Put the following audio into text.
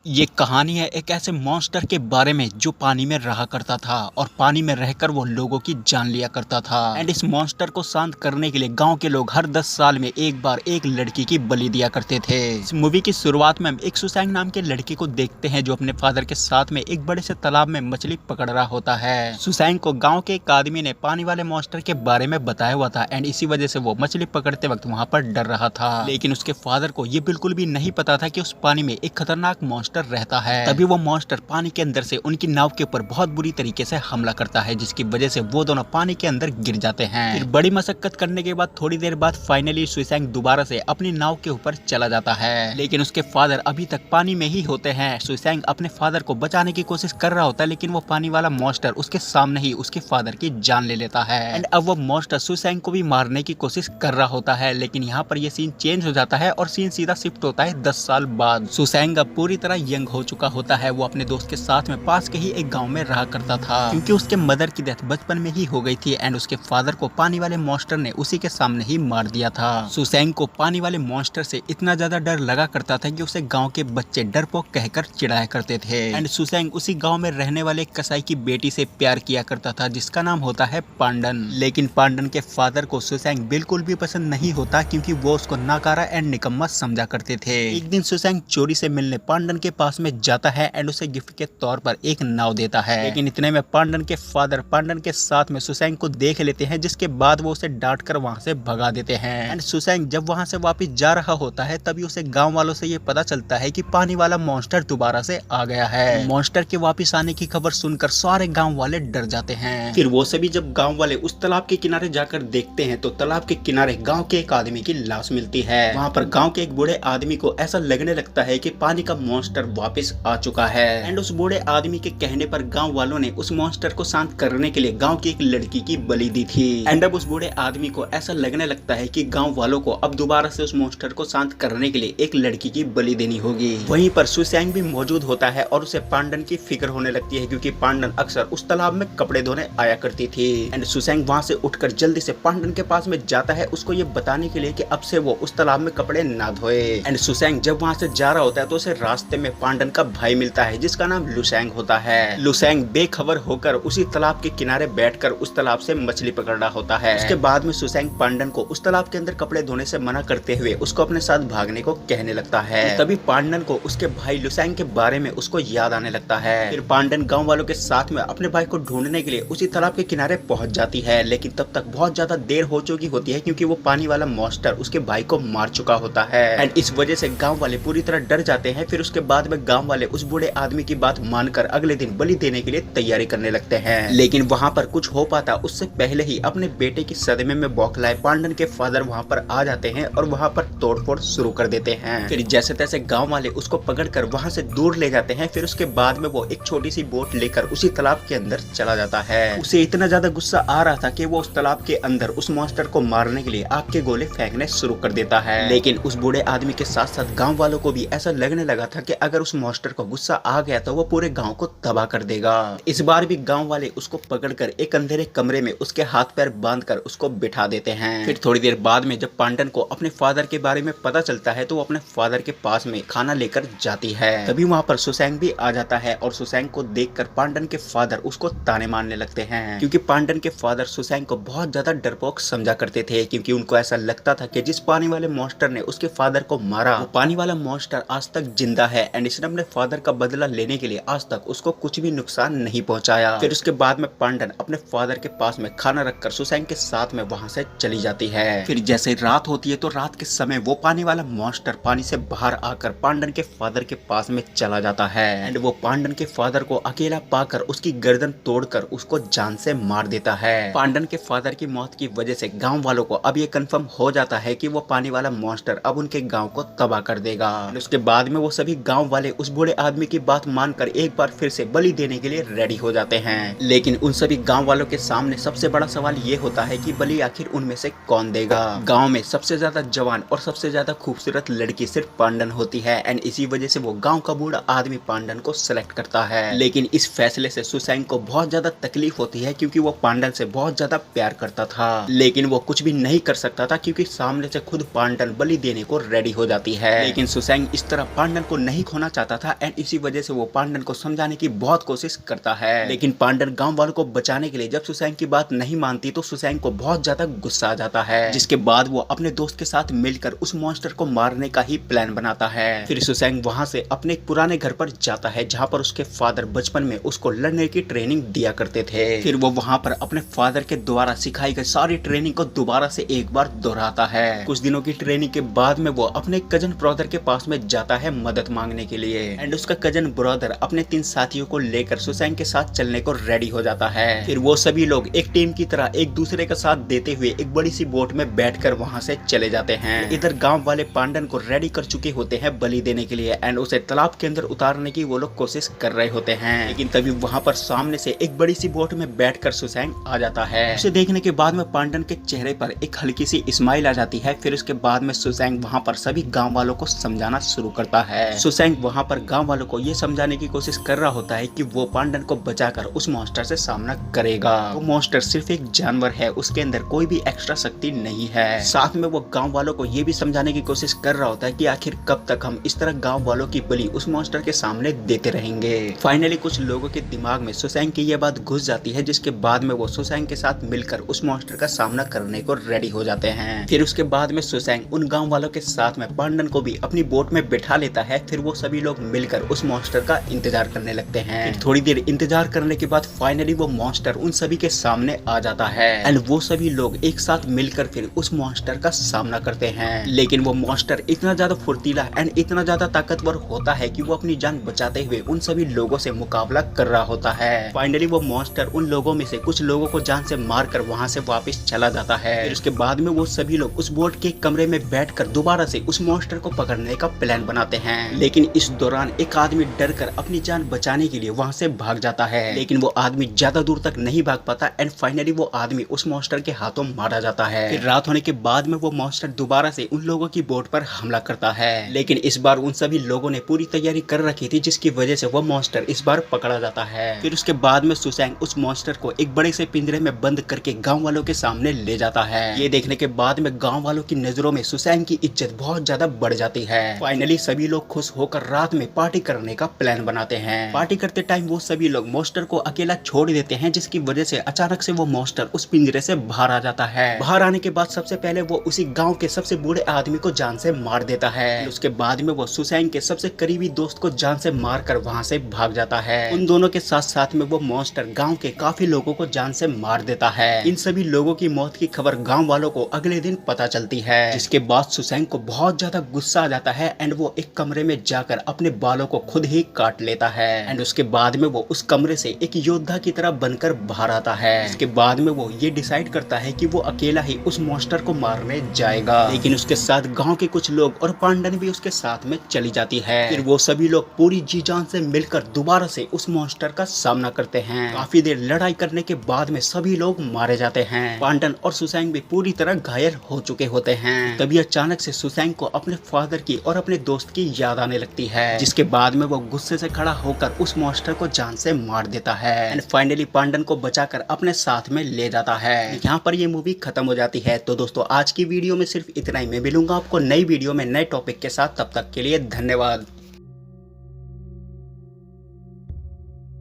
ये कहानी है एक ऐसे मॉन्स्टर के बारे में जो पानी में रहा करता था और पानी में रहकर वो लोगों की जान लिया करता था। एंड इस मॉन्स्टर को शांत करने के लिए गांव के लोग हर 10 साल में एक बार एक लड़की की बलि दिया करते थे। इस मूवी की शुरुआत में हम एक सुसैंग नाम के लड़के को देखते हैं जो अपने फादर के साथ में एक बड़े से तालाब में मछली पकड़ रहा होता है। सुसैंग को गाँव के एक आदमी ने पानी वाले मॉन्स्टर के बारे में बताया हुआ था एंड इसी वजह से वो मछली पकड़ते वक्त वहाँ पर डर रहा था। लेकिन उसके फादर को ये बिल्कुल भी नहीं पता था कि उस पानी में एक खतरनाक मॉन्स्टर रहता है। तभी वो मॉन्स्टर पानी के अंदर से उनकी नाव के ऊपर बहुत बुरी तरीके से हमला करता है जिसकी वजह से वो दोनों पानी के अंदर गिर जाते हैं। फिर बड़ी मशक्कत करने के बाद थोड़ी देर बाद फाइनली सुसैंग दोबारा से अपनी नाव के ऊपर चला जाता है। लेकिन उसके फादर अभी तक पानी में ही होते हैं। सुसैंग अपने फादर को बचाने की कोशिश कर रहा होता है लेकिन वो पानी वाला मॉन्स्टर उसके सामने ही उसके फादर की जान ले लेता है। एंड अब वो मॉन्स्टर सुसैंग को भी मारने की कोशिश कर रहा होता है। लेकिन यहाँ पर ये सीन चेंज हो जाता है और सीन सीधा शिफ्ट होता है 10 साल बाद। सुसैंग अब पूरी तरह यंग हो चुका होता है। वो अपने दोस्त के साथ में पास के ही एक गांव में रहा करता था क्योंकि उसके मदर की डेथ बचपन में ही हो गई थी एंड उसके फादर को पानी वाले मॉन्स्टर ने उसी के सामने ही मार दिया था। सुसैंग को पानी वाले मॉन्स्टर से इतना ज्यादा डर लगा करता था कि उसे गांव के बच्चे डरपोक कहकर चिढ़ाया करते थे। एंड सुसैंग उसी गांव में रहने वाले कसाई की बेटी से प्यार किया करता था जिसका नाम होता है पांडन। लेकिन पांडन के फादर को सुसैंग बिल्कुल भी पसंद नहीं होता क्योंकि वो उसको नाकारा एंड निकम्मा समझा करते थे। एक दिन सुसैंग चोरी से मिलने पांडन के पास में जाता है एंड उसे गिफ्ट के तौर पर एक नाव देता है। लेकिन इतने में पांडन के फादर पांडन के साथ में सुसैंग को देख लेते हैं जिसके बाद वो उसे डांट कर वहाँ से भगा देते हैं। एंड सुसैंग जब वहाँ से वापस जा रहा होता है तभी उसे गांव वालों से ये पता चलता है कि पानी वाला मॉन्स्टर दोबारा से आ गया है। मॉन्स्टर के वापस आने की खबर सुनकर सारे गाँव वाले डर जाते हैं। फिर वो सभी जब गाँव वाले उस तालाब के किनारे जाकर देखते हैं तो तालाब के किनारे गाँव के एक आदमी की लाश मिलती है। वहाँ पर गाँव के एक बूढ़े आदमी को ऐसा लगने लगता है कि पानी का मॉन्स्टर वापस आ चुका है। एंड उस बूढ़े आदमी के कहने पर गांव वालों ने उस मॉन्स्टर को शांत करने के लिए गांव की एक लड़की की बलि दी थी। एंड अब उस बूढ़े आदमी को ऐसा लगने लगता है कि गांव वालों को अब दोबारा से उस मॉन्स्टर को शांत करने के लिए एक लड़की की बलि देनी होगी। वहीं पर सुसैंग भी मौजूद होता है और उसे पांडन की फिक्र होने लगती है क्योंकि पांडन अक्सर उस तालाब में कपड़े धोने आया करती थी। एंड सुसैंग वहाँ से उठकर जल्दी से पांडन के पास में जाता है उसको ये बताने के लिए कि अब से वो उस तालाब में कपड़े ना धोए। एंड सुसैंग जब वहाँ से जा रहा होता है तो उसे रास्ते में पांडन का भाई मिलता है जिसका नाम लुसैंग होता है। लुसैंग बेखबर होकर उसी तालाब के किनारे बैठकर उस तालाब से मछली पकड़ रहा होता है। उसके बाद में सुसैंग पांडन को उस तालाब के अंदर कपड़े धोने से मना करते हुए उसको अपने साथ भागने को कहने लगता है। तभी पांडन को उसके भाई लुसैंग के बारे में उसको याद आने लगता है। फिर पांडन गाँव वालों के साथ में अपने भाई को ढूंढने के लिए उसी तालाब के किनारे पहुंच जाती है। लेकिन तब तक बहुत ज्यादा देर हो चुकी होती है क्योंकि वो पानी वाला मॉन्स्टर उसके भाई को मार चुका होता है। एंड इस वजह से गाँव वाले पूरी तरह डर जाते हैं। फिर उसके बाद में गाँव वाले उस बूढ़े आदमी की बात मानकर अगले दिन बलि देने के लिए तैयारी करने लगते हैं। लेकिन वहाँ पर कुछ हो पाता उससे पहले ही अपने बेटे की सदमे में बौखलाए पांडन के फादर वहाँ पर आ जाते हैं और वहाँ पर तोड़फोड़ शुरू कर देते हैं। फिर जैसे तैसे गांव वाले उसको पकड़कर वहाँ से दूर ले जाते हैं। फिर उसके बाद में वो एक छोटी सी बोट लेकर उसी तालाब के अंदर चला जाता है। उसे इतना ज्यादा गुस्सा आ रहा था कि वो उस तालाब के अंदर उस मॉन्स्टर को मारने के लिए आग के गोले फेंकने शुरू कर देता है। लेकिन उस बूढ़े आदमी के साथ साथ गाँव वालों को भी ऐसा लगने लगा था कि अगर उस मॉन्स्टर को गुस्सा आ गया तो वो पूरे गाँव को तबाह कर देगा। इस बार भी गांव वाले उसको पकड़कर एक अंधेरे कमरे में उसके हाथ पैर बांधकर उसको बिठा देते हैं। फिर थोड़ी देर बाद में जब पांडन को अपने फादर के बारे में पता चलता है तो वो अपने फादर के पास में खाना लेकर जाती है। तभी वहाँ पर सुसैंग भी आ जाता है और सुसैंग को देखकर पांडन के फादर उसको ताने मारने लगते हैं क्योंकि पांडन के फादर सुसैंग को बहुत ज्यादा डरपोक समझा करते थे क्योंकि उनको ऐसा लगता था कि जिस पानी वाले मॉन्स्टर ने उसके फादर को मारा वो पानी वाला मॉन्स्टर आज तक जिंदा है एंड इसने अपने फादर का बदला लेने के लिए आज तक उसको कुछ भी नुकसान नहीं पहुंचाया। फिर उसके बाद में पांडन अपने फादर के पास में खाना रखकर सुसैंग के साथ में वहां से चली जाती है। फिर जैसे रात होती है तो रात के समय वो पानी वाला मॉन्स्टर पानी से बाहर आकर पांडन के फादर के पास में चला जाता है एंड वो पांडन के फादर को अकेला पाकर उसकी गर्दन तोड़कर उसको जान से मार देता है। पांडन के फादर की मौत की वजह से गाँव वालों को अब ये कन्फर्म हो जाता है कि वो पानी वाला मॉन्स्टर अब उनके गाँव को तबाह कर देगा। उसके बाद में वो सभी गाँव वाले उस बूढ़े आदमी की बात मानकर एक बार फिर से बलि देने के लिए रेडी हो जाते हैं। लेकिन उन सभी गांव वालों के सामने सबसे बड़ा सवाल ये होता है कि बलि आखिर उनमें से कौन देगा। गांव में सबसे ज्यादा जवान और सबसे ज्यादा खूबसूरत लड़की सिर्फ पांडन होती है एंड इसी वजह से वो गांव का बूढ़ा आदमी पांडन को सिलेक्ट करता है। लेकिन इस फैसले से सुसैंग को बहुत ज्यादा तकलीफ होती है क्योंकि वो पांडन से बहुत ज्यादा प्यार करता था। लेकिन वो कुछ भी नहीं कर सकता था क्योंकि सामने से खुद पांडन बलि देने को रेडी हो जाती है। लेकिन सुसैंग इस तरह पांडन को नहीं होना चाहता था एंड इसी वजह से वो पांडन को समझाने की बहुत कोशिश करता है। लेकिन पांडन गांव वालों को बचाने के लिए जब सुसैंग की बात नहीं मानती तो सुसैंग को बहुत ज्यादा गुस्सा आ जाता है, जिसके बाद वो अपने दोस्त के साथ मिलकर उस मॉन्स्टर को मारने का ही प्लान बनाता है। फिर सुसैंग वहां से अपने एक पुराने घर पर जाता है जहाँ पर उसके फादर बचपन में उसको लड़ने की ट्रेनिंग दिया करते थे। फिर वो वहाँ पर अपने फादर के द्वारा सिखाई गई सारी ट्रेनिंग को दोबारा से एक बार दोहराता है। कुछ दिनों की ट्रेनिंग के बाद में वो अपने कजन ब्रदर के पास में जाता है मदद मांगने के लिए एंड उसका कजन ब्रदर अपने 3 साथियों को लेकर सुसैंग के साथ चलने को रेडी हो जाता है। फिर वो सभी लोग एक टीम की तरह एक दूसरे का साथ देते हुए एक बड़ी सी बोट में बैठकर वहाँ से चले जाते हैं। इधर गांव वाले पांडन को रेडी कर चुके होते हैं बलि देने के लिए एंड उसे तालाब के अंदर उतारने की वो लोग कोशिश कर रहे होते हैं। लेकिन तभी वहाँ पर सामने से एक बड़ी सी बोट में बैठकर सुसैंग आ जाता है। उसे देखने के बाद में पांडन के चेहरे पर एक हल्की सी स्माइल आ जाती है। फिर उसके बाद में सुसैंग वहाँ पर सभी गांव वालों को समझाना शुरू करता है। सुसैंग वहाँ पर गांव वालों को ये समझाने की कोशिश कर रहा होता है कि वो पांडन को बचाकर उस मॉन्स्टर से सामना करेगा। वो मॉन्स्टर सिर्फ एक जानवर है, उसके अंदर कोई भी एक्स्ट्रा शक्ति नहीं है। साथ में वो गांव वालों को ये भी समझाने की कोशिश कर रहा होता है कि आखिर कब तक हम इस तरह गांव वालों की बलि उस मॉन्स्टर के सामने देते रहेंगे। फाइनली कुछ लोगों के दिमाग में सुसैंग की यह बात घुस जाती है, जिसके बाद में वो सुसैंग के साथ मिलकर उस मॉन्स्टर का सामना करने को रेडी हो जाते हैं। फिर उसके बाद में सुसैंग उन गांव वालों के साथ में पांडन को भी अपनी बोट में बैठा लेता है। फिर वो सभी लोग मिलकर उस मॉन्स्टर का इंतजार करने लगते हैं। फिर थोड़ी देर इंतजार करने के बाद फाइनली वो मॉन्स्टर उन सभी के सामने आ जाता है एंड वो सभी लोग एक साथ मिलकर फिर उस मॉन्स्टर का सामना करते हैं। लेकिन वो मॉन्स्टर इतना ज्यादा फुर्तीला एंड इतना ज्यादा ताकतवर होता है कि वो अपनी जान बचाते हुए उन सभी लोगों से मुकाबला कर रहा होता है। फाइनली वो मॉन्स्टर उन लोगों में से कुछ लोगों को जान से मारकर वहां से वापस चला जाता है। फिर उसके बाद में वो सभी लोग उस बोट के कमरे में बैठकर दोबारा से उस मॉन्स्टर को पकड़ने का प्लान बनाते हैं। लेकिन इस दौरान एक आदमी डरकर अपनी जान बचाने के लिए वहां से भाग जाता है। लेकिन वो आदमी ज्यादा दूर तक नहीं भाग पाता एंड फाइनली वो आदमी उस मॉन्स्टर के हाथों मारा जाता है। फिर रात होने के बाद में वो मॉन्स्टर दोबारा से उन लोगों की बोट पर हमला करता है। लेकिन इस बार उन सभी लोगों ने पूरी तैयारी कर रखी थी, जिसकी वजह से वो मॉन्स्टर इस बार पकड़ा जाता है। फिर उसके बाद में सुसैंग उस मॉन्स्टर को एक बड़े से पिंजरे में बंद करके गांव वालों के सामने ले जाता है। ये देखने के बाद में गांव वालों की नजरों में सुसैंग की इज्जत बहुत ज्यादा बढ़ जाती है। फाइनली सभी लोग खुश होकर रात में पार्टी करने का प्लान बनाते हैं। पार्टी करते टाइम वो सभी लोग मॉन्स्टर को अकेला छोड़ देते हैं, जिसकी वजह से अचानक से वो मॉन्स्टर उस पिंजरे से बाहर आ जाता है। बाहर आने के बाद सबसे पहले वो उसी गांव के सबसे बूढ़े आदमी को जान से मार देता है। उसके बाद में वो सुसैंग के सबसे करीबी दोस्त को जान से मारकर वहां से भाग जाता है। उन दोनों के साथ साथ में वो मॉन्स्टर गांव के काफी लोगों को जान से मार देता है। इन सभी लोगों की मौत की खबर गांव वालों को अगले दिन पता चलती है, जिसके बाद सुसैंग को बहुत ज्यादा गुस्सा आ जाता है एंड वो एक कमरे में जाकर अपने बालों को खुद ही काट लेता है एंड उसके बाद में वो उस कमरे से एक योद्धा की तरह बनकर बाहर आता है। इसके बाद में वो ये डिसाइड करता है कि वो अकेला ही उस मॉन्स्टर को मारने जाएगा। लेकिन उसके साथ गांव के कुछ लोग और पांडन भी उसके साथ में चली जाती है। फिर वो सभी लोग पूरी जी जान से मिलकर दोबारा से उस मॉन्स्टर का सामना करते हैं। काफी देर लड़ाई करने के बाद में सभी लोग मारे जाते हैं। पांडन और सुसैंग भी पूरी तरह घायल हो चुके होते हैं। तभी अचानक से सुसैंग को अपने फादर की और अपने दोस्त की याद आने लगती है, जिसके बाद में वो गुस्से से खड़ा होकर उस मॉन्स्टर को जान से मार देता है एंड फाइनली पांडन को बचाकर अपने साथ में ले जाता है। यहाँ पर ये मूवी खत्म हो जाती है। तो दोस्तों आज की वीडियो में सिर्फ इतना ही। मैं मिलूंगा आपको नई वीडियो में नए टॉपिक के साथ। तब तक के लिए धन्यवाद।